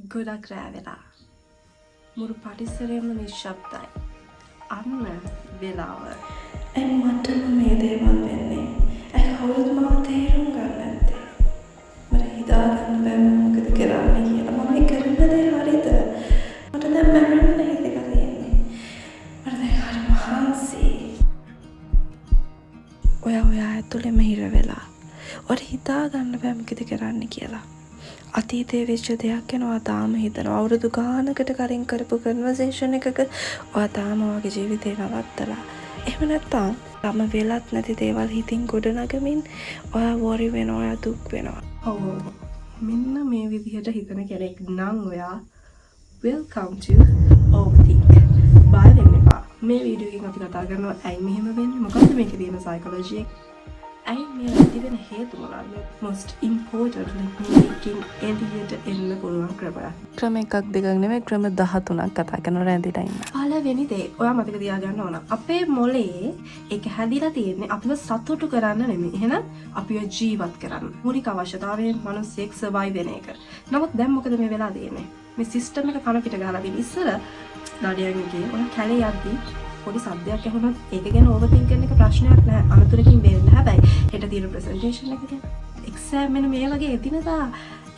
ගොඩක් රෑ වෙලා. මුළු පරිසරයම නිශ්ශබ්දයි. අන්න වෙලාව. ඇයි මටම මේ දේවල් වෙන්නේ? ඇයි කවුරුත් මාව තේරුම් ගන්න නැත්තේ? මට හිතාගන්න බැහැ මොකද කරන්නේ කියලා. මම කරන දේ හරිද? මට දැන් මැරෙන්න හිතෙලා තියෙන්නේ. මට දැන් හරි මහන්සි. ඔයා ඇතුළෙම හිර වෙලා. ඔයාට හිතාගන්න බැහැ මොකද කරන්නේ කියලා. අතීතයේ වෙච්ච දෙයක් ගැන ඔයා තාම හිතනවා. අවුරුදු ගානකට කලින් කරපු කන්වර්සේෂන් එකක ඔයා තාම ඔයාගේ ජීවිතේ නවත්තලා. එහෙම නැත්නම් තම වෙලත් නැති දේවල් හිතින් ගොඩනගමින් ඔයා වොරි වෙනවා, ඔයා දුක් වෙනවා. ඔව්. මෙන්න මේ විදිහට හිතන කෙනෙක් නම් ඔයා welcome to overthink. බය වෙන්න එපා. මේ වීඩියෝ එකෙන් අපි කතා කරනවා ඇයි මෙහෙම වෙන්නේ? මොකක්ද මේකේ තියෙන සයිකොලොජි එක? ඇයි මේ ඇති වෙන හේතු මොනවාද? most importantly මේකෙන් එළියට එන්න පුළුවන් ක්‍රම එකක් දෙකක් නෙමෙයි ක්‍රම 13ක් කතා කරනවා රැඳිලා ඉන්න. පළවෙනි දේ ඔයා මතක තියාගන්න ඕන. අපේ මොලේ ඒක හැදිලා තියෙන්නේ අපිව සතුටු කරන්න නෙමෙයි. එහෙනම් අපිව ජීවත් කරන්න. මූලික අවශ්‍යතාවයෙන් මිනිස්සෙක් සර්වයිව් වෙන එක. නමුත් දැන් මොකද මේ වෙලා තියෙන්නේ? මේ සිස්ටම් එක කන පිට ගහලා තියෙන ඉස්සර ඩඩියන්ගේ ඔය කැලේ යද්දි පොඩි සද්දයක් ඇහුනොත් ඒක ගැන ඕවර්තින්ක් කරන එක ප්‍රශ්නයක් නැහැ. අනතුරකින් බේරෙන්න. හැබැයි හෙට තියෙන ප්‍රසන්ටේෂන් එක ගැන එක්සෑම් වෙන මේ වගේ එදිනදා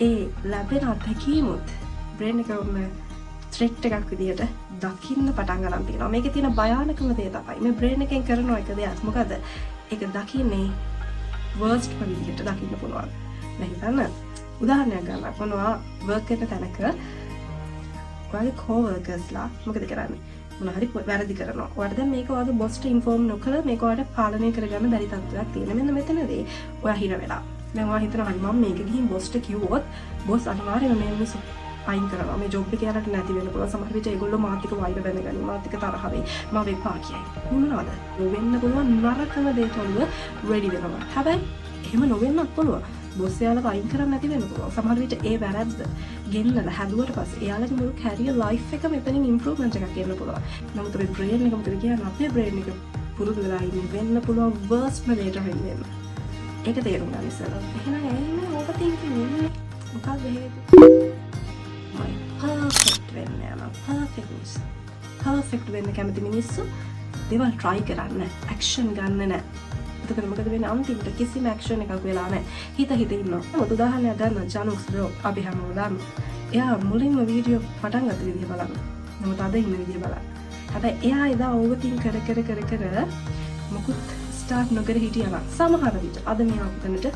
ඒ ලැබෙන අත්දැකීමුත් බ්‍රේන් එකම ත්‍රෙට් එකක් විදියට දකින්න පටන් ගන්න තියෙනවා. මේකේ තියෙන භයානකම දේ තමයි මේ බ්‍රේන් එකෙන් කරන එක දෙයක්. මොකද ඒක දකින්නේ වර්ස්ට් විදියට දකින්න පුළුවන්. දැන් හිතන්න උදාහරණයක් ගන්න. මොනවා වර්ක් කරන තැනක ඔයාගේ කෝවර්කර්ස්ලා මොකද කරන්නේ? මොනවා හරි වැරදි කරනවා. ඔයාට දැන් මේක ඔයාගේ බොස්ට ඉන්ෆෝම් නොකළ මේක ඔයාට පාලනය කරගන්න බැරි තත්ත්වයක් තියෙන. මෙන්න මෙතනදී ඔයා හිර වෙලා. දැන් ඔයා හිතනවා හරි මම මේක ගිහින් බොස්ට කිව්වොත් බොස් අනිවාර්යයෙන්ම මේ මිනිස්සු අයින් කරනවා. මේ ජොබ් එක යාලට නැති වෙන්න පුළුවන්. සමහර විට ඒගොල්ලෝ මාත් එක්ක වෛර බැඳගනි. මාත් එක්ක තරහ වෙයි. මම වෙපා කියයි. මොනවාද? වෙන්න පුළුවන් නරකම දේට ඔළුව රෙඩි වෙනවා. හැබැයි එහෙම නොවෙන්නත් පුළුවන්. බොස් එයාලව අයින් කරන්න නැති වෙන්න පුළුවන්. සමහර විට ඒ වැරද්ද ගෙන්නලා හැදුවට පස්සේ එයාලගේ මුළු කැරියර් ලයිෆ් එක මෙතනින් ඉම්ප්‍රූව්මන්ට් එකක් එන්න පුළුවන්. නමුත් අපේ බ්‍රේන් එක මොකද කියන්නේ? අපේ බ්‍රේන් එක පුරුදු වෙලා ඉන්නේ වෙන්න පුළුවන් වර්ස්ට්ම දේට වෙන්න. ඒක තේරුම් ගන්න ඉස්සෙල්ලා. එහෙනම් ඇයි මේ ඕවර්තින්කින් ඉන්නේ? මොකක්ද හේතුව? පර්ෆෙක්ට් වෙන්න යනවා. පර්ෆෙක්ට් වෙන්න කැමති මිනිස්සු දේවල් try කරන්නේ නැහැ. ඇක්ෂන් ගන්න නැහැ. එතකොට මොකද වෙන්නේ? අන්තිමට කිසිම ඇක්ෂන් එකක් වෙලා නැහැ. හිත ඉන්නවා. මොකද උදාහරණයක් ගන්න ජනුක්ස් බ්‍රෝ අපි හැමෝම දන්නවා. එයා මුලින්ම වීඩියෝ පටන් ගත්ත විදිහ බලන්න. නමුත් අද ඉන්න විදිහ බලන්න. හැබැයි එයා එදා ඕවර්තින්ක් කර මොකුත් ස්ටාර්ට් නොකර හිටියා නම් සමහර විට අද මෙයා උතනට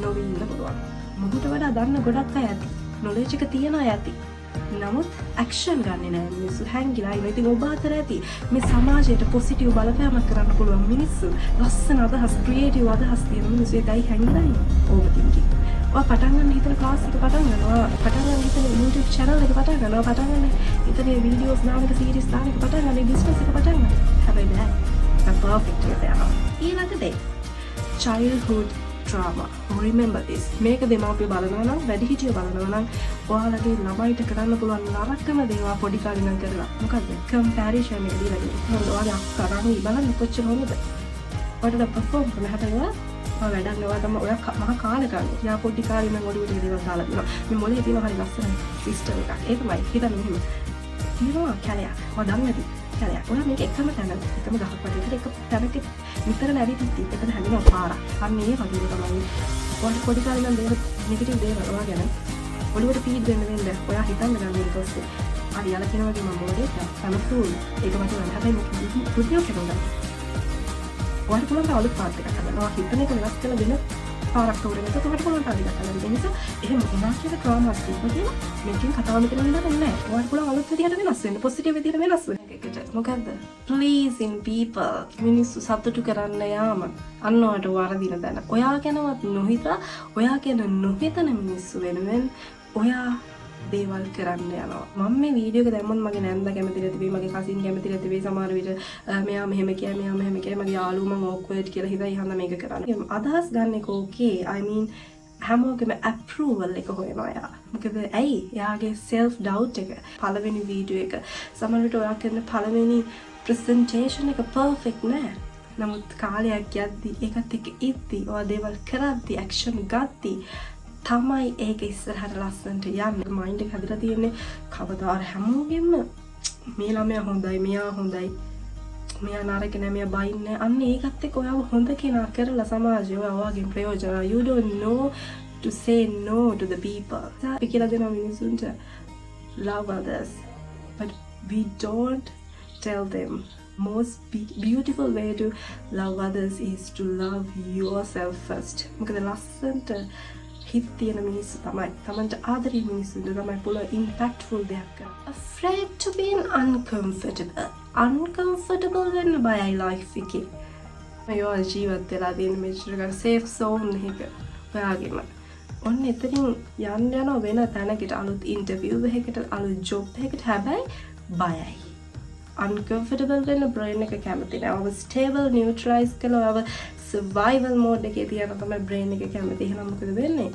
නොවි ඉන්න පුළුවන්. මොකට වඩා දන්න ගොඩක් අය ඇති. නොලෙජ් එක තියන අය ඇති. නමුත් ඇක්ෂන් ගන්නේ නැහැ මිනිස්සු හැංගිලා ඉන්නේ. ඉතින් ඔබ අතර ඇති මේ සමාජයට පොසිටිව් බලපෑමක් කරන්න පුළුවන් මිනිස්සු, ලස්සන අදහස්, ක්‍රියේටිව් අදහස් තියෙන මිනිස්සු ඒකයි හැංගිලා ඉන්නේ. ඕවර්තින්කින්. ඔයා පටන් ගන්න හිතන ක්ලාස් එක පටන් ගන්නවා. පටන් ගන්න හිතන YouTube channel එක පටන් ගන්නවා. පටන් ගන්න හිතන වීඩියෝස් දාන එක සීරීස් දාන එක පටන් ගන්න බිස්නස් එක පටන් ගන්න. හැබැයි බෑ. ඒක පර්ෆෙක්ට් එකට යනවා. ඊළඟ දේ childhood trauma. Remember this. මේක දෙමාපිය බලනවා නම් වැඩිහිටියෝ බලනවා නම් ඔයාලගේ ළමයිට කරන්න පුළුවන් නරකම දේවල් පොඩි කාලේ ඉඳන් කරලා. මොකද්ද? කම්පැරිසන් එක දීලා දෙනවා. ඔයාලා අක්කා නම් බලන්න කොච්චර හොඳද? ඔයාලට පර්ෆෝම් කරන්න හැදෙනවා. ඔයා වැඩක් නෑ. තමයි ඔයා මහා කාලේ ගන්න. යා පොඩි කාලේ ඉඳන් ඔළුවට දේවල් දාලා දෙනවා. මේ මොලේ තියෙන හරි ලස්සන සිස්ටම් එකක්. ඒක තමයි හිතන්න මෙහෙම. තියෙනවා කැලයක්. ඔයා දන්නේ නැති කැලයක්. ඔයා මේක එකම තැන එකම ගහක් වටේට එක තැනක විතර නැවිතිත් එතන හැදෙනවා පාරක්. අන්න ඒ වගේ තමයි. ඔයාට පොඩි කාලේ ඉඳන් දේවල් නෙගටිව් දේවල් ඔයා ගැන ඔළුවට ෆීඩ් වෙන්න ඔයා හිතන්න ගන්න ඊට පස්සේ හරි යාලා කියනවා වගේ මම මොලේ සමතුල් ඒක මට නම් හැබැයි මේක පුදුම කෙරුණා. ඔයාට පුළුවන් අලුත් පාත් එකක් හදන්න. ඔයා හිතන එක වෙනස් කරලා දෙන පාරක් තෝරන එක ඔයාට පුළුවන් ටාගට් එකක් හදන්න. ඒ නිසා එහෙම මොනවා කියලා ක්‍රමයක් තියෙනවා. මේකෙන් කතාව මෙතන ඉඳලා නැහැ. ඔයාට පුළුවන් අලුත් විදිහට වෙනස් වෙන්න. පොසිටිව් විදිහට වෙනස් වෙන්න. මොකද්ද? pleasing people. මිනිස්සු සතුටු කරන්න යාම අන්න ඔයාට වරදින දැන. ඔයා ගැනවත් නොහිතා ඔයා ගැන නොහිතන මිනිස්සු වෙනුවෙන් ඔයා දේවල් කරන්න යනවා. මම මේ වීඩියෝ එක දැම්මොත් මගේ නැන්දා කැමති නැති වෙයි, මගේ කසින් කැමති නැති වෙයි. සමහර විට මෙයා මෙහෙම කියයි, මෙයා මෙහෙම කියයි, මගේ යාළුවා මම awkward කියලා හිතා ඉහන්න මේක කරන්න. අදහස් ගන්න එක okay. I mean හැමෝගෙම approval එක හොයනවා යා. මොකද ඇයි? එයාගේ self doubt එක. පළවෙනි වීඩියෝ එක සමහර විට ඔයා කරන පළවෙනි presentation එක perfect නෑ. නමුත් කාලයක් යද්දි ඒකත් එක්ක ඉද්දි ඔයා දේවල් කරද්දි action ගද්දි තමයි ඒක ඉස්සරහට ලස්සනට යන්නේ. මයින්ඩ් එක හැදලා තියෙන්නේ කවදාද හැමෝගෙම මේ ළමයා හොඳයි, මෙයා හොඳයි, මෙයා නරක නෑ, මෙයා බයින්නේ. අන්න ඒකත් එක්ක ඔයාව හොඳ කෙනා කරලා සමාජය ඔයාගෙන් ප්‍රයෝජන. You don't know to say no to the people. අපි කියලා දෙනවා මිනිසුන්ට love others, but we don't tell them. Most beautiful way to love others is to love yourself first. මොකද ලස්සනට හිත තියෙන මිනිස්සු තමයි තමන්ට ආදරේ මිනිස්සුන්ට තමයි පුළුවන් impactful දෙයක් කරන්න. Afraid to be uncomfortable. Uncomfortable වෙන්න බයයි life එකේ. ඔයා ජීවත් වෙලා තියෙන මෙච්චර safe zone එක ඔයාගෙම. ඔන්න එතනින් යන්න යනවා වෙන තැනකට, අලුත් interview එකකට, අලුත් job එකකට. හැබැයි බයයි. uncomfortable වෙන්න brain එක කැමති නෑ. ඔව stable neutralize කරලා ඔව survival mode එකේ තියන තමයි brain එක කැමති. එහෙනම් මොකද වෙන්නේ?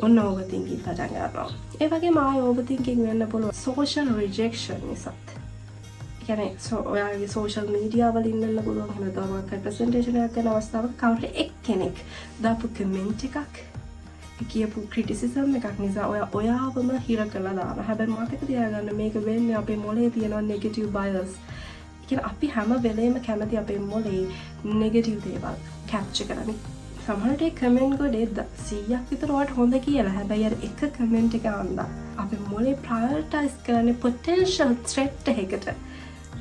ඔන්න overthinking පටන් ගන්නවා. ඒ වගේම ආය overthinking වෙන්න පුළුවන් social rejection නිසාත්. ඒ කියන්නේ ඔයාගේ social media වලින් ඉන්න පුළුවන්. එහෙම නැත්නම් presentation එකක් කරන අවස්ථාවක කවුරු එක්කෙනෙක් දාපු comment එකක්, කියපු ක්‍රිටිසිසම් එකක් නිසා ඔයාවම හිර කරලා දානවා. හැබැයි මතක තියාගන්න මේක වෙන්නේ අපේ මොලේ තියෙන නෙගටිව් බයස්. කියන්නේ අපි හැම වෙලේම කැමති අපේ මොලේ නෙගටිව් දේවල් කැප්චර් කරන්නේ. සමහරට ඒ කමෙන්ට් ගොඩේ 100ක් විතර වලට හොඳ කියලා. හැබැයි අර එක කමෙන්ට් එක අන්දා අපේ මොලේ ප්‍රයොරිටයිස් කරන්නේ potential threat එකකට.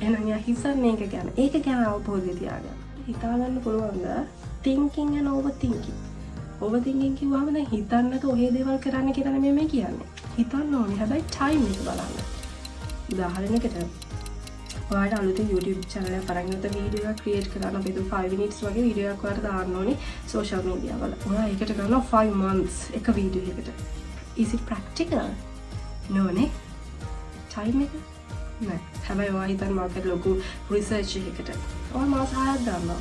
එහෙනම් යා හිතන්නේ ඒක ගැන. ඒක ගැන අවබෝධය තියාගන්න. හිතාගන්න පුළුවන්ද thinking and overthinking. overthinking කිව්වම දැන් හිතන්න නැතුව ඔහේ දේවල් කරන්න කියලා නෙමෙයි මේ කියන්නේ. හිතන්න ඕනේ. හැබැයි time එක බලන්න. උදාහරණයකට ඔයාලට අලුතෙන් YouTube channel එකක් පටන් ගත්ත වීඩියෝ එකක් create කරන්න අපි 5 minutes වගේ වීඩියෝ එකක් ඔයාලට දාන්න ඕනේ social media වල. ඔයා ඒකට කරනවා 5 months එක වීඩියෝ එකකට. Is it practical? No නේ. time එක නෑ. හැබැයි ඔයා හිතන්න මාකට ලොකු research එකකට. ඔයා මාස 6ක් දානවා.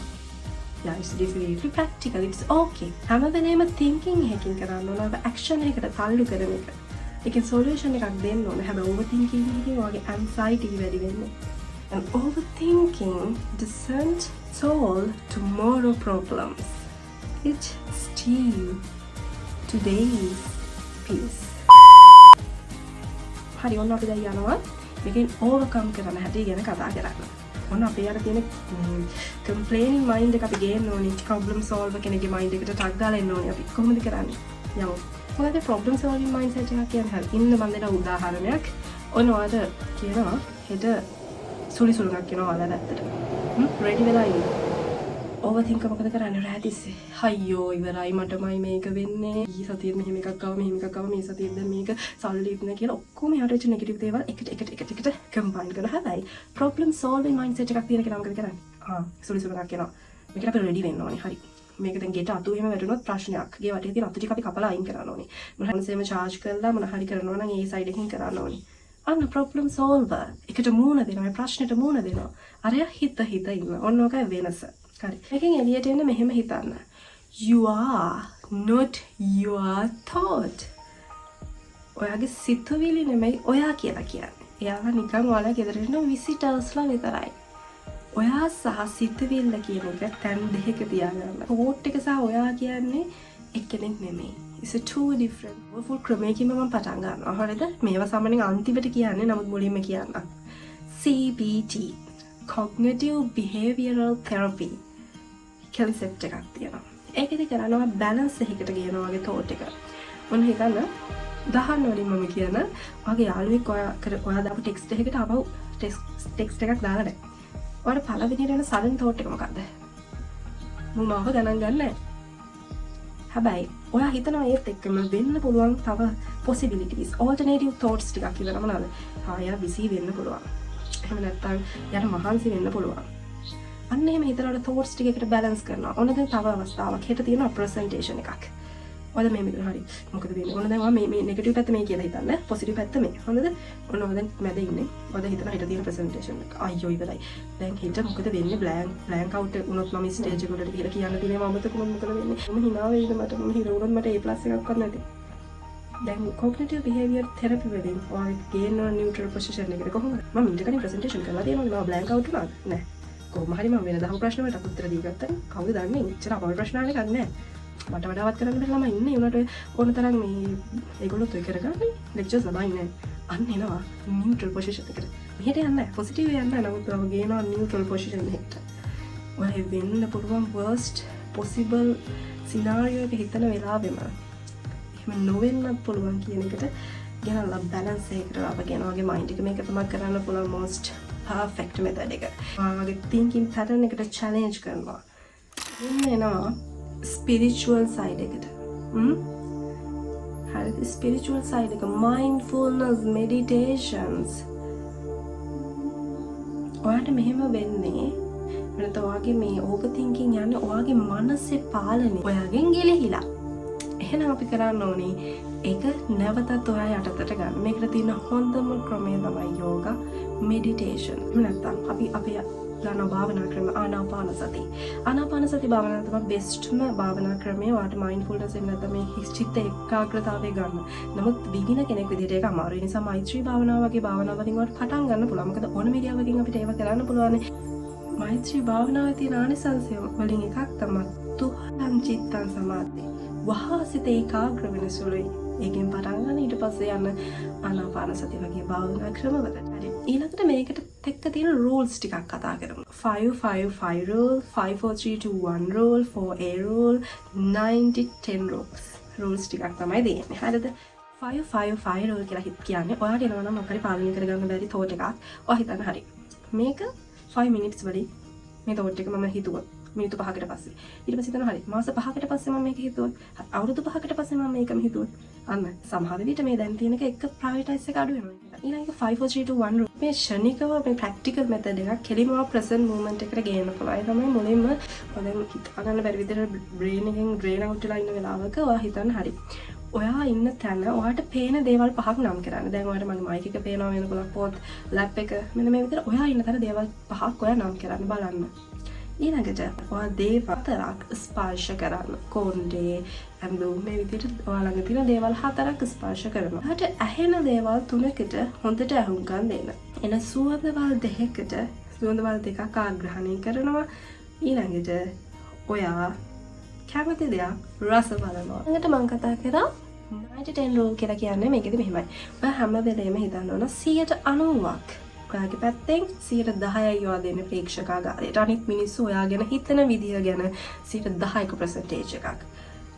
Yeah, it's definitely practical. It's okay. හැම වෙලේම thinking එකකින් කරන්න ඕන. action එකකට තල්ලු කරන එක. ඒකේ solution එකක් දෙන්න ඕන. හැබැයි overthinking එකකින් ඔයාගේ anxiety වැඩි වෙන්නේ. And overthinking doesn't solve tomorrow problems. It steals today's peace. හරි ඔන්න අපි දැන් යනවා මේකෙන් overcome කරන්න හැටි ගැන කතා කරන්න. ඔන්න අපේ යාර තියෙන complaining mind එක අපි ගේන්න ඕනේ. problem solver කෙනෙක්ගේ mind එකට ටක් ගාලා එන්න ඕනේ අපි. කොහොමද කරන්නේ? යමු. මොකද problem solving mindset එකක් කියන්නේ හරි. ඉන්න මම දෙන උදාහරණයක්. ඔන්න ඔයාලට කියනවා හෙට සුලිසුලුණක් කියනවා ඔයාලා ඇත්තට. ready වෙලා ඉන්න. overthink මොකද කරන්නේ? රෑ තිස්සේ. අයියෝ ඉවරයි මටමයි මේක වෙන්නේ. ඊ සතියෙත් මෙහෙම එකක් ආවා, මෙහෙම එකක් ආවා, මේ සතියෙත් දැන් මේක සල්ලිත් නෑ කියලා ඔක්කොම යට නෙගටිව් දේවල් එකට combine කරලා හැබැයි problem solving mindset එකක් තියෙන කෙනා මොකද කරන්නේ? සුලිසුලුණක් කියනවා. මේකට අපි ready වෙන්න ඕනේ. හරි. මේක දැන් ගෙට අතු එහෙම වැටුණොත් ප්‍රශ්නයක්. ගේ වටේ තියෙන අතු ටික අපි කපලා අයින් කරන්න ඕනේ. මොන හැමසෙම charge කරලා මොන හරි කරනවා නම් ඒ side එකකින් කරන්න ඕනේ. අන්න problem solver. එකට මූණ දෙනවා. මේ ප්‍රශ්නෙට මූණ දෙනවා. අරයා හිත ඉන්න. ඔන්න ඔකයි වෙනස. හරි. මේකෙන් එළියට එන්න මෙහෙම හිතන්න. You are not your thought. ඔයාගේ සිතුවිලි නෙමෙයි ඔයා කියලා කියන්නේ. එයාලා නිකන් ඔයාලා ගෙදර ඉන්න visitorsලා විතරයි. ඔයා සහ සිතුවිල්ල කියන එක තැන් දෙකක තියාගන්න. thought එක සහ ඔයා කියන්නේ එක්කෙනෙක් නෙමෙයි. It's a two different. full ක්‍රමයකින් මම පටන් ගන්නවා. හරිද? මේවා සාමාන්‍යයෙන් අන්තිමට කියන්නේ නමුත් මුලින්ම කියන්න. CBT Cognitive Behavioral Therapy concept එකක් තියෙනවා. ඒකෙදි කරනවා balance එකකට ගේනවා වගේ thought එක. මොන හිතන්න උදාහරණ වලින් මම කියන ඔයාගේ යාළුවෙක් ඔයා දාපු text එකකට ආපහු text එකක් දාලා නැහැ. ඔයාලට පළවෙනියට එන sudden thought එක මොකක්ද? මම මාව ගණන් ගන්නෑ. හැබැයි ඔයා හිතනවා ඒත් එක්කම වෙන්න පුළුවන් තව possibilities alternative thoughts ටිකක් ඉවරම නේද? ආයෙ busy වෙන්න පුළුවන්. එහෙම නැත්නම් යාට මහන්සි වෙන්න පුළුවන්. අන්න එහෙම හිතනකොට thoughts ටික එකට balance කරනවා. ඔන්න දැන් තව අවස්ථාවක්. හෙට තියෙනවා presentation එකක්. ඔයාලා මේ විදිහට හරි. මොකද වෙන්නේ? ඔන්න දැන් ඔයා මේ negative පැත්ත මේ කියලා හිතන්න. positive පැත්ත මේ. හොඳද? ඔන්න ඔයා දැන් මැද ඉන්නේ. ඔයා හිතනවා හෙට තියෙන presentation එක. අයියෝ ඉවරයි. දැන් හෙට මොකද වෙන්නේ? blank out වුණොත් මම stage එකට ගිහලා කියන්න තියෙනවා අමතක වුණොත් මොකද වෙන්නේ? මම hina වෙයිද මට? මම හිර වුණොත් මට A+ එකක්වත් නැති. දැන් cognitive behavior therapy වලින් ඔයාලා ගේන neutral position එකට කොහොමද? මම ඊට කලින් presentation කරලා තියෙනවා. මම blank out වුණාද? නැහැ. කොහොම හරි මම වෙන 10 ප්‍රශ්න වලට උත්තර දී ගත්තා. කවුද දන්නේ? ඉච්චර අපේ ප්‍රශ්න අහන්නේ නැහැ. මට වඩාවත් කරන්න බැරි ළමයි ඉන්නේ. උනට ඕන තරම් මේ ඒගොල්ලොත් ඔය කරගන්නේ ලෙක්චර්ස් ළමයි නෑ. අන්න එනවා නියුට්‍රල් පොසිෂන් එකට. මෙහෙට යන්න පොසිටිව් යන්න නමුත් ඔය ගේනවා නියුට්‍රල් පොසිෂන් එකට. ඔය වෙන්න පුළුවන් worst possible scenario එක හිතන වෙලාවෙම එහෙම නොවෙන්නත් පුළුවන් කියන එකට ගෙනල්ලා බැලන්ස් එකකට අපගෙන ඔයගේ මයින්ඩ් එක මේක තමයි කරන්න පුළුවන් most perfect method එක. ඔයාගේ thinking pattern එකට challenge කරනවා. එන්න එනවා spiritual side එකට. හරිද? spiritual side එක mindfulness meditations. ඔයාට මෙහෙම වෙන්නේ වෙනත ඔයාගේ මේ overthinking යන්නේ ඔයාගේ මනසේ පාලනය ඔයාගෙන් ගිලිහිලා. එහෙනම් අපි කරන්න ඕනේ ඒක නැවතත් ඔයා යටතට ගන්න. මේකට තියෙන හොඳම ක්‍රමය තමයි යෝගා meditation. එහෙම නැත්නම් අපි අපේ ගන්න භාවනා ක්‍රම ආනාපාන සති. ආනාපාන සති භාවනාව තමයි බෙස්ට්ම භාවනා ක්‍රමය. ඔයාට mindfulness එක නැත්නම් මේ චිත්ත ඒකාග්‍රතාවය ගන්න. නමුත් beginner කෙනෙක් විදිහට ඒක අමාරුයි. ඒ නිසා මෛත්‍රී භාවනාව වගේ භාවනාව වලින් ඔයාට පටන් ගන්න පුළුවන්. මොකද ඕන මීඩියාවකින් අපිට ඒව කරන්න පුළුවන්. මෛත්‍රී භාවනාවේ තියෙන ආනිසංසය වලින් එකක් තමයි තුහං චිත්තං සමාධි. වහසිත ඒකාග්‍ර වෙන සුළුයි. ඒකෙන් පටන් ගන්න ඊට පස්සේ යන ආනාපාන සති වගේ භාවනා ක්‍රමවලට. හරි. ඊළඟට මේකට එක්ක තියෙන rules ටිකක් කතා කරමු. 5-5-5 rule, 5-4-3-2-1 rule, 4A rule, 90-10 rules. rules ටිකක් තමයි දෙන්නේ. හරිද? 5-5-5 rule කියලා කියන්නේ ඔයාට එනවා නම් මොකරි පාලනය කරගන්න බැරි thought එකක්. ඔයා හිතන්න හරි. මේක 5 minutes වලින් මේ thought එක මම හිතුවා. මිනිත්තු 5කට පස්සේ. ඊට පස්සේ හිතනවා හරි. මාස 5කට පස්සේ මම මේක හිතුවා. අවුරුදු 5කට පස්සේ මම මේකම හිතුවා. අන්න සමහර විට මේ දැන් තියෙනක එක ප්‍රයොරිටයිස් එක අඩු වෙනවා. ඊළඟ 5-4-3-2-1 rule. මේ ෂණිකව මේ ප්‍රැක්ටිකල් මෙතඩ් එකක් කෙලිම ප්‍රසන්ට් මොමන්ට් එකට ගේන්න පුළුවන්. ඒ තමයි මුලින්ම දැන් හිතා ගන්න බැරි විදිහට බ්‍රේන් එකෙන් ඩ්‍රේන් අවුට් වෙලා ඉන්න වෙලාවක ඔයා හිතන්න හරි. ඔයා ඉන්න තැන ඔයාට පේන දේවල් පහක් නම් කරන්න. දැන් ඔයාට මගේ මයික් එක පේනවා වෙනකොට පොත් ලැප් එක මෙන්න මේ විදිහට ඔයා ඉන්න තැන දේවල් පහක් ඔයා නම් කරන්න බලන්න. ඊළඟට ඔයා දේවල් හතරක් ස්පර්ශ කරන්න. කොණ්ඩේ ඇඳුම් මේ විදිහට ඔයා ළඟ තියෙන දේවල් හතරක් ස්පර්ශ කරනවා. ඊට ඇහෙන දේවල් තුනකට හොඳට අහුම්කම් දෙන්න. එන සුවඳවල් දෙකකට සුවඳවල් දෙකක් ආග්‍රහණය කරනවා. ඊළඟට ඔයා කැමති දෙයක් රස බලනවා. ඊළඟට මම කතා කරා 90-10 rule කියලා කියන්නේ මේකෙදි මෙහෙමයි. ඔයා හැම වෙලේම හිතන්න ඕන 90%ක් ඔයාගේ පැත්තෙන් 10%යි ඔයා දෙන්නේ ප්‍රේක්ෂකාගාරයට. අනිත් මිනිස්සු ඔයා ගැන හිතන විදිය ගැන 10%ක percentage එකක්.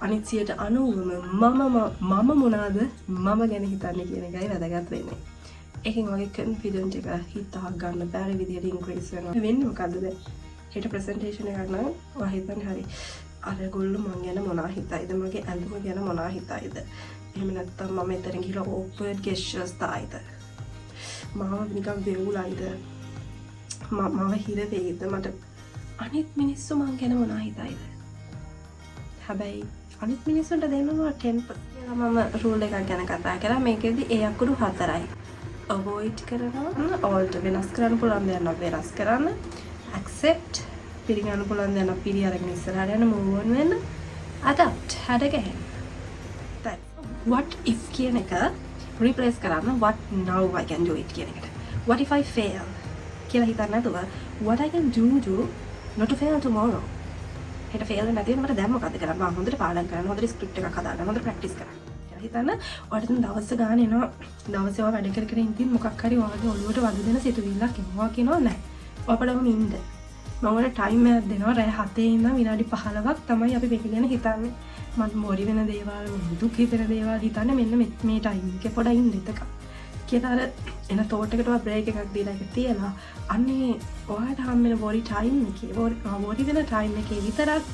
අනිත් 90%ම මම මොනවාද මම ගැන හිතන්නේ කියන එකයි වැදගත් වෙන්නේ. ඒකෙන් වගේ confident එක හිතා ගන්න බැරි විදියට increase වෙනවා. වෙන්නේ මොකද්ද දැන්? හිත presentation එකක් නම් ඔයා හිතන්නේ හරි. අරගොල්ලෝ මං ගැන මොනවා හිතයිද? මගේ ඇඳුම ගැන මොනවා හිතයිද? එහෙම නැත්නම් මම එතන ගිහලා awkward gestures දායිද? මාව නිකන් වෙවුලයිද? මම හිර වෙයිද? මට අනිත් මිනිස්සු මං ගැන මොනවා හිතයිද? හැබැයි අනිත් මිනිස්සුන්ට දෙන්නවා 10%. මම රූල් එකක් ගැන කතා කරා. මේකෙදි ඒ අකුරු 4යි. avoid කරනවා, alter වෙනස් කරන්න පුළුවන් දේ නම් වෙනස් කරන්න, accept පිළිගන්න පුළුවන් දේ නම් පිළි අරගෙන ඉස්සරහට යන move on වෙන්න, adapt හැදගන්න. දැන් what if කියන එක replace කරන්න what now I can do it කියන එකට. What if I fail කියලා හිතන්න නැතුව what I can do not to fail tomorrow. හෙට fail වෙන්න නැති වෙන මට දැන් මොකද්ද කරන්න? මම හොඳට පාඩම් කරන්න, හොඳට script එකක් හදාගන්න, හොඳට practice කරන්න. කියලා හිතන්න. ඔයාලට දවස් ගාන එනවා. දවසේ ඔයා වැඩ කර කර ඉඳින් මොකක් හරි ඔයාගේ ඔළුවට වද දෙන සිතුවිල්ලක් එනවා කියනවා නෑ. ඔයාලම ඉන්න. මම ඔයාලට ටයිම් එකක් දෙනවා. රෑ 7 ඉඳන් විනාඩි 15ක් තමයි අපි මේක ගැන හිතන්නේ. මම මොරි වෙන දේවල්, දුක් හිතෙන දේවල් හිතන්නේ මෙන්න මේ ටයිම් එකේ පොඩ ඉන්න එතක. කියලා අර එන thought එකට ඔයා බ්‍රේක් එකක් දීලා ඒක තියලා අන්නේ ඔයාට හම් වෙන worry time එකේ worry වෙන time එකේ විතරක්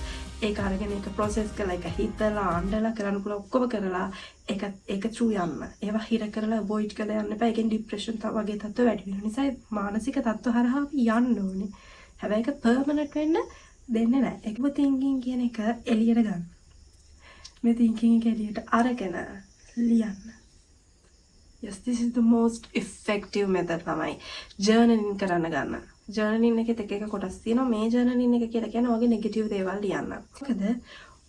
ඒක අරගෙන ඒක process කරලා ඒක හිතලා අඬලා කරන්න පුළුවන් ඔක්කොම කරලා ඒක through යන්න. ඒවා හිර කරලා avoid කරලා යන්න එපා. ඒකෙන් depression වගේ තත්ත්ව වැඩි වෙන නිසා මානසික තත්ත්ව හරහා අපි යන්න ඕනේ. හැබැයි ඒක permanent වෙන්න දෙන්නේ නැහැ. ඒකව thinking කියන එක එළියට ගන්න. මේ thinking එක එළියට අරගෙන ලියන්න. Yes, this is the most effective method තමයි journaling කරන්න ගන්න. journaling එකේ එක කොටස් තියෙනවා. මේ journaling එක කියලා කියන්නේ ඔයගේ negative දේවල් ලියන්න. මොකද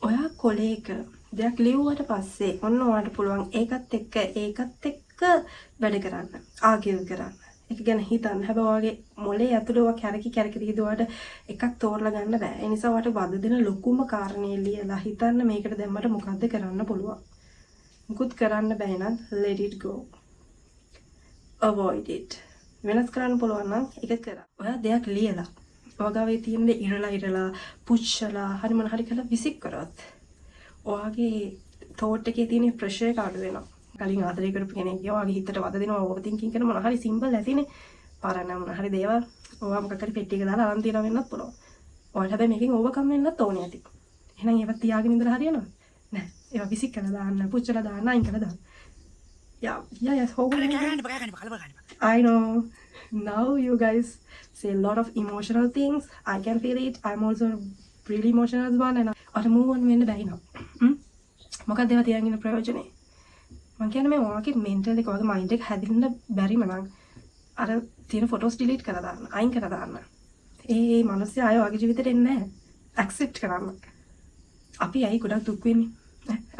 ඔයා කොලේක දෙයක් ලියුවට පස්සේ ඔන්න ඔයාලට පුළුවන් ඒකත් එක්ක වැඩ කරන්න. argue කරන්න. එක ගැන හිතන්න. හැබැයි ඔයාගේ මොලේ ඇතුලේ ඔයා කැරකි දුවට එකක් තෝරලා ගන්න බෑ. ඒ නිසා ඔයාට වද දෙන ලොකුම කාරණේ ලියලා හිතන්න මේකට දැම්මට මොකද්ද කරන්න පුළුවන්. මුකුත් කරන්න බෑ නම් let it go. avoid it. වෙනස් කරන්න පුළුවන් නම් ඒක කරා. ඔයා දෙයක් ලියලා ඔයාගේ තියෙන දේ ඉරලා පුච්චලා හරි මොන හරි කරලා විසික් කරොත් ඔයාගේ thought එකේ තියෙන ප්‍රෙෂර් එක අඩු වෙනවා. කලින් ආදරය කරපු කෙනෙක් ඔයාගේ හිතට වද දෙනවා ඕවර් තින්කින් කරන මොන හරි සිම්පල් ඇතිනේ. පාරණ මොන හරි දේවල් ඔයා මොකක් හරි පෙට්ටියක දාලා අරන් තියනවා වෙන්නත් පුළුවන්. ඔයාලට හැබැයි මේකෙන් ඕවර්කම් වෙන්නත් ඕනේ ඇති. එහෙනම් ඒවත් තියාගෙන ඉඳලා හරියනවද? නෑ. ඒවා විසික් කරලා දාන්න, පුච්චලා දාන්න, අයින් කරලා දාන්න. Yeah, I know. Now you guys say a lot of emotional things. I can feel it. I'm also really emotional as one. And move on වෙන්න බැරි නෝ. මොකක්ද ඒවා තියන් ඉන්න ප්‍රයෝජනේ? මම කියන්නේ මේ ඔයාගේ mental එක ඔයාගේ mind එක හැදෙන්න බැරිම නම් අර තියෙන photos delete කරලා දාන්න. අයින් කරලා දාන්න. ඒ මිනිස්සු ආයෙ ඔයාගේ ජීවිතේට එන්නේ නැහැ. accept කරන්න. අපි ඇයි ගොඩක් දුක් වෙන්නේ?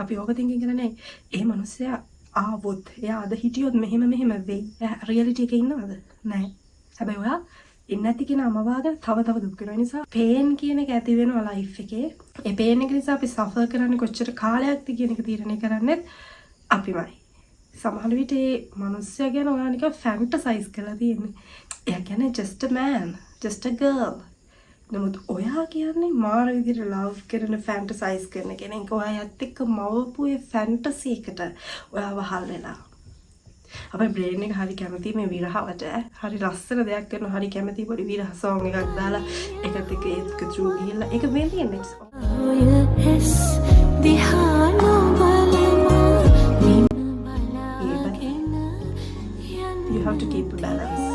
අපි overthinking කරන්නේ. ඒ මිනිස්සයා ආවොත් එයා අද හිටියොත් මෙහෙම වෙයි. එයා රියැලිටි එකේ ඉන්නවද? නැහැ. හැබැයි ඔයා ඉන්නේ නැති කෙනා මවාගෙන තව දුක් වෙනවා. ඒ නිසා pain කියන එක ඇති වෙනවා life එකේ. ඒ pain එක නිසා අපි suffer කරන්නේ කොච්චර කාලයක්ද කියන එක තීරණය කරන්නේ අපිමයි. සමහර විට ඒ මිනිස්සයා ගැන ඔයා නිකන් fantasize කරලා තියෙන්නේ. එයා කියන්නේ just a man, just a girl. නමුත් ඔයා කියන්නේ මාර විදිහට love කරන fantasize කරන කෙනෙක්. ඔයාත් එක්ක මවපු ඒ fantasy එකට ඔයා වහල් වෙලා. අපේ brain එක හරි කැමති මේ විරහවට. හරි ලස්සන දෙයක් කරන හරි කැමති පොඩි විරහ song එකක් දාලා ඒකත් එක්ක ඒක through ගිහලා ඒක වෙන්නේ you have to keep a balance.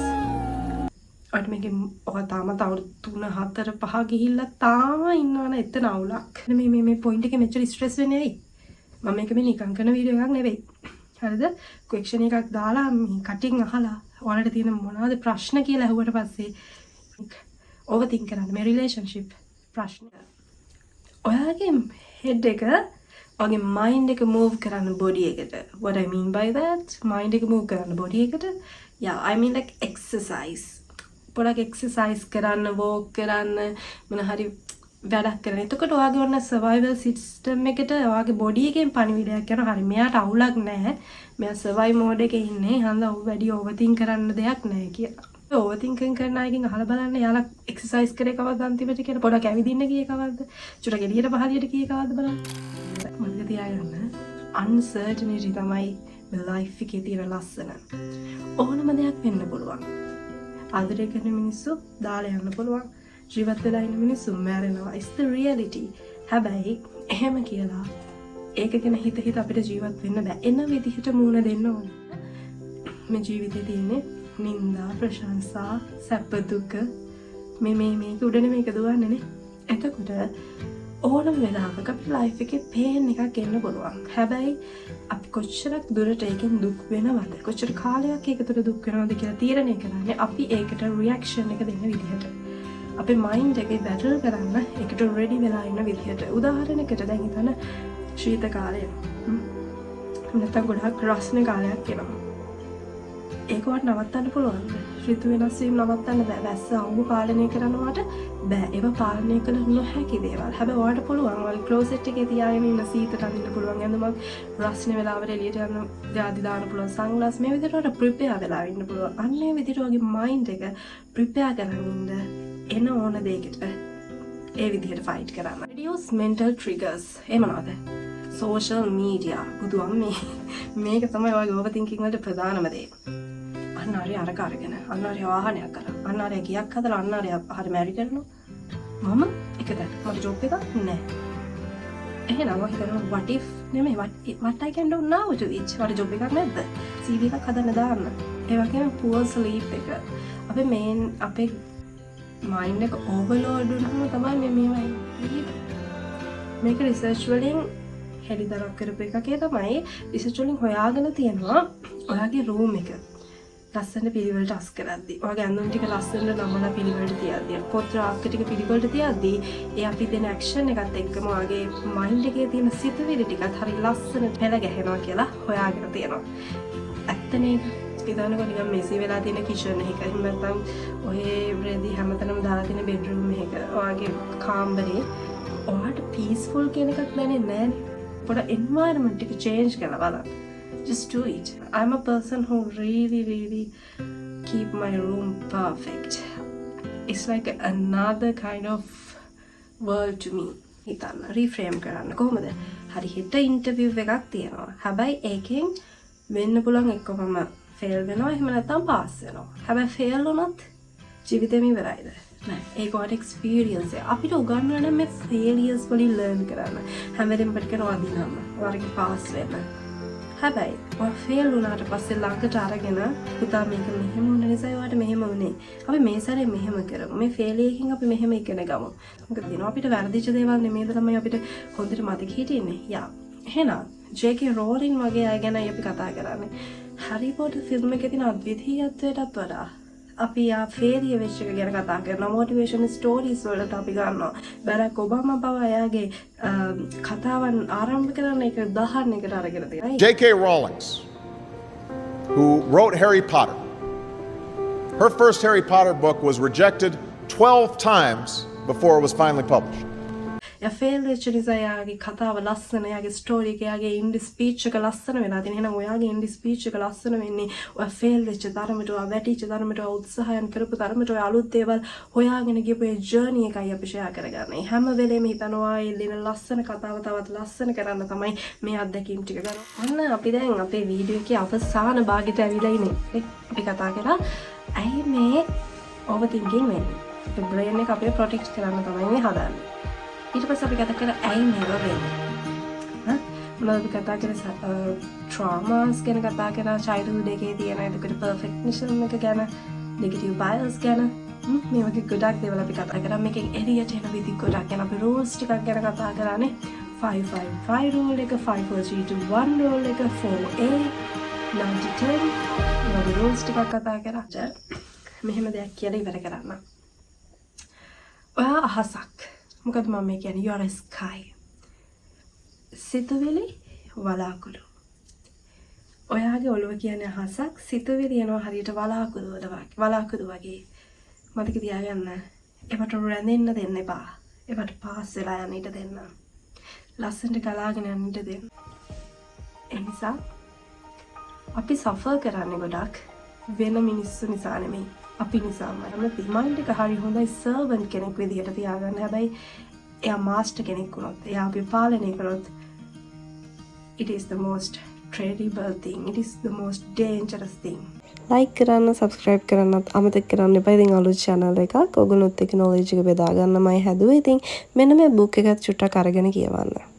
ඔයාට මේකේ ඔයා තාමත් අවුරුදු 3 4 5 ගිහිල්ලා තාම ඉන්නවනේ එතන අවුලක්. මේ පොයින්ට් එකේ මෙච්චර ස්ට්‍රෙස් වෙන්නේ ඇයි? මම මේක මේ නිකන් කරන වීඩියෝ එකක් නෙවෙයි. හරිද? ක්වෙස්චන් එකක් දාලා මේ කටින් අහලා ඔයාලට තියෙන මොනවද ප්‍රශ්න කියලා අහුවට පස්සේ overthink කරන්න මේ relationship ප්‍රශ්න. ඔයාගේ head එක ඔයාගේ mind එක move කරන්න body එකට. What I mean by that? mind එක move කරන්න body එකට. Yeah, I mean like exercise. පොඩක් එක්සර්සයිස් කරන්න, වෝක් කරන්න, මොන හරි වැඩක් කරන්න. එතකොට ඔයාගේ ඔන්න සර්වයිවල් සිස්ටම් එකට ඔයාගේ බොඩි එකෙන් පණිවිඩයක් යනවා. හරි මෙයාට අවුලක් නැහැ. මෙයා සර්වයිව් මෝඩ් එකේ ඉන්නේ. හන්ද ඔව් වැඩි ඕවර්තින්ක් කරන්න දෙයක් නැහැ කියලා. ඕවර්තින්කින් කරන අයගෙන් අහලා බලන්න යාලා එක්සර්සයිස් කරේ කවද්ද අන්තිමට කියලා. පොඩක් ඇවිදින්න ගියේ කවද්ද? චුට්ටක් එළියට පහළියට ගියේ කවද්ද බලන්න. මතක තියාගන්න. uncertainty තමයි මේ ලයිෆ් එකේ තියෙන ලස්සන. ඕනම දෙයක් වෙන්න පුළුවන්. ආදරය කරන මිනිස්සු දාලා යන්න පුළුවන්. ජීවත් වෙලා ඉන්න මිනිස්සු මැරෙනවා. It's the reality. හැබැයි එහෙම කියලා ඒක ගැන හිත අපිට ජීවත් වෙන්න බෑ. එන විදිහට මූණ දෙන්න ඕනේ. මේ ජීවිතේ තියෙන්නේ නිന്ദා, ප්‍රශංසා, සැප දුක මේක උඩනේ මේක දුවන්නේ නේ. එතකොට ඕනම වෙලාවක අපේ ලයිෆ් එකේ පේන් එකක් එන්න පුළුවන්. හැබැයි අපි කොච්චරක් දුරට ඒකෙන් දුක් වෙනවද? කොච්චර කාලයක් ඒක තුළ දුක් වෙනවද කියලා තීරණය කරන්නේ අපි ඒකට රියැක්ෂන් එක දෙන්න විදිහට. අපේ මයින්ඩ් එකේ බැටල් කරන්න ඒකට රෙඩි වෙලා ඉන්න විදිහට. උදාහරණයකට දැන් හිතන්න ශීත කාලය. නැත්නම් ගොඩක් රස්න කාලයක් එනවා. ඒකවත් නවත්තන්න පුළුවන්ද? ඍතු වෙනස් වීම නවත්තන්න බෑ. වැස්ස අවුව පාලනය කරනවට බෑ. ඒව පාලනය කළ නොහැකි දේවල්. හැබැයි ඔයාලට පුළුවන්. ඔයාලගේ ක්ලෝසෙට් එකේ තියාගෙන ඉන්න සීතට අඳින්න පුළුවන්. ඇඳුමක් රස්නේ වෙලාවට එළියට යන දාදි දාන්න පුළුවන්. සන්ග්ලාස් මේ විදිහට ඔයාලට ප්‍රිපෙයාර් වෙලා ඉන්න පුළුවන්. අන්න ඒ විදිහට ඔයාගේ මයින්ඩ් එක ප්‍රිපෙයාර් කරගෙන ඉන්න එන ඕන දෙයකට ඒ විදිහට ෆයිට් කරන්න. reduce mental triggers. ඒ මොනවද? social media. බුදුන් මේක තමයි ඔයාගේ overthinking වලට ප්‍රධානම දේ. අන්නාරේ අරක අරගෙන අන්නාරේ වාහනයක් කරා අන්නාරේ ගියක් හදලා අන්නාරේ හරි මැරි කරනවා මම එකද මට ජොබ් එකක් නැහැ එහෙනම් මම හිතනවා what if නෙමෙයි what I can do now to it මට ජොබ් එකක් නැද්ද CV එකක් හදන්න දාන්න ඒ වගේම poor sleep එක අපේ mind එක overload වුණාම තමයි මේවා මේක රිසර්ච් වලින් හෙළිදරව් කරපු එකකේ තමයි රිසර්ච් වලින් හොයාගෙන තියෙනවා ඔයාගේ room එක ලස්සන පිළිවෙලට අස් කරද්දී ඔයාගේ ඇඳුම් ටික ලස්සනට නමලා පිළිවෙලට තියද්දී පොත් රාක්ක ටික පිළිවෙලට තියද්දී ඒ අපි දෙන ඇක්ෂන් එකත් එක්කම ඔයාගේ මයින්ඩ් එකේ තියෙන සිතුවිලි ටිකත් හරි ලස්සනට පෙළ ගැහෙනවා කියලා හොයාගෙන තියෙනවා. ඇත්ත නේද? හිතන්නකො නිකන් මෙසි වෙලා තියෙන කිචන් එකක එහෙම නැත්නම් ඔය රෙදි හැමතැනම දාලා තියෙන බෙඩ්රූම් එකක ඔයාගේ කාමරේ ඔයාට පීස්ෆුල් කියන එකක් දැනෙන්නේ නැහැනේ පොඩ එන්වයරන්මන්ට් එක චේන්ජ් කරලා බලන්න just do it I'm a person who really keep my room perfect it's like another kind of world to me හිතන්න රීෆ්‍රේම් කරන්න කොහොමද හරි හෙට ඉන්ටර්විව් එකක් තියෙනවා හැබැයි ඒකෙන් වෙන්න පුළුවන් එක්කම ෆේල් වෙනවා එහෙම නැත්නම් පාස් වෙනවා හැබැයි ෆේල් වුණොත් ජීවිතේම ඉවරයිද නෑ ඒක ඔයාට එක්ස්පීරියන්ස් එක අපිට උගන්වන මේ ෆේලියර්ස් වලින් ලර්න් කරන්න හැමදේම පිට කරනවා දිනන්න ඔයාලගේ පාස් වෙන්න හැබැයි ඔයා ෆේල් වුණාට පස්සේ ළඟට අරගෙන පුතා මේක මෙහෙම වුණ නිසා ඔයාට මෙහෙම වුණේ අපි මේ සැරේ මෙහෙම කරමු මේ ෆේලියරකින් අපි මෙහෙම ඉගෙන ගමු මොකද දිනවා අපිට වැරදිච්ච දේවල් නෙමෙයිද තමයි අපිට හොඳට මතක හිටින්නේ යා එහෙනම් JK රෝලින් වගේ අය ගැන අපි කතා කරන්නේ හැරි පොටර් ෆිල්ම් එකේ තියෙන අද්විතීයත්වයටත් වඩා අපි යා ෆේලියර් වෙච්ච එක ගැන කතා කරනවා මොටිවේෂන් ස්ටෝරීස් වලට අපි ගන්නවා බරක් ඔබාමා බව එයාගේ කතාවන් ආරම්භ කරන එක උදාහරණයකට අරගෙන තියෙනවා J.K. Rowling, who wrote Harry Potter. Her first Harry Potter book was rejected 12 times before it was finally published. එයා ෆේල් වෙච්ච නිසා එයාගේ කතාව ලස්සන එයාගේ ස්ටෝරි එක එයාගේ ඉන්ඩි ස්පීච් එක ලස්සන වෙලා තියෙන. එහෙනම් ඔයාගේ ඉන්ඩි ස්පීච් එක ලස්සන වෙන්නේ ඔයා ෆේල් වෙච්ච තරමට ඔයා වැටිච්ච තරමට ඔයා උත්සාහයන් කරපු තරමට ඔයා අලුත් දේවල් හොයාගෙන ගියපු ඒ ජර්නි එකයි අපි ෂෙයා කරගන්නේ. හැම වෙලේම හිතනවා ඒ ලින ලස්සන කතාව තවත් ලස්සන කරන්න තමයි මේ අත්දැකීම් ටික ගන්න. ඔන්න අපි දැන් අපේ වීඩියෝ එකේ අවසාන භාගයට ඇවිල්ලා ඉන්නේ. අපි කතා කරා ඇයි මේ ඕවර් තින්කින් වෙන්නේ. අපේ බ්‍රේන් එක අපිට ප්‍රොටෙක්ට් කරන්න තමයි මේ හදන්නේ. ඊට පස්සේ අපි කතා කරා ඇයි මේව වෙන්නේ මොනවද කතා කරේ ට්‍රෝමාස් ගැන කතා කරා චයිල්ඩ්හුඩ් එකේ තියෙන ඒකට පර්ෆෙක්ෂනිසම් එක ගැන නෙගටිව් බයස් ගැන මේ වගේ ගොඩක් දේවල් අපි කතා කරා මේකෙන් එළියට එන විදි ගොඩක් ගැන අපි රූල්ස් ටිකක් ගැන කතා කරානේ 555 රූල් එක 54321 රූල් එක 4A 9010 මේ රූල්ස් ටිකක් කතා කරා මෙහෙම දෙයක් කියලා ඉවර කරන්න ඔයා අහසක් මොකද මම මේ කියන්නේ you are a sky සිතුවිලි වලාකුළු ඔයාගේ ඔළුව කියන්නේ අහසක් සිතුවිලි එනවා හරියට වලාකුළු වගේ මතක තියාගන්න ඒවට රැඳෙන්න දෙන්න එපා ඒවට පාස් වෙලා යන්න ඉඩ දෙන්න ලස්සනට ගලාගෙන යන්න ඉඩ දෙන්න ඒ නිසා අපි සෆර් කරන්නේ ගොඩක් වෙන මිනිස්සු නිසා නෙමෙයි අපි නිසාම මයින්ඩ් එක හරි හොඳයි සර්වන්ට් කෙනෙක් විදිහට තියාගන්න. හැබැයි එයා මාස්ටර් කෙනෙක් වුණොත්, එයා අපි පාලනය කරොත් it is the most terrible thing. It is the most dangerous thing. like කරන්න, subscribe කරන්නත් අමතක කරන්න එපා. ඉතින් අලුත් channel එකක් ඔයගොල්ලොත් එක්ක knowledge එක බෙදා ගන්නමයි හැදුවේ. ඉතින් මෙන්න මේ book එකත් චුට්ටක් අරගෙන කියවන්න.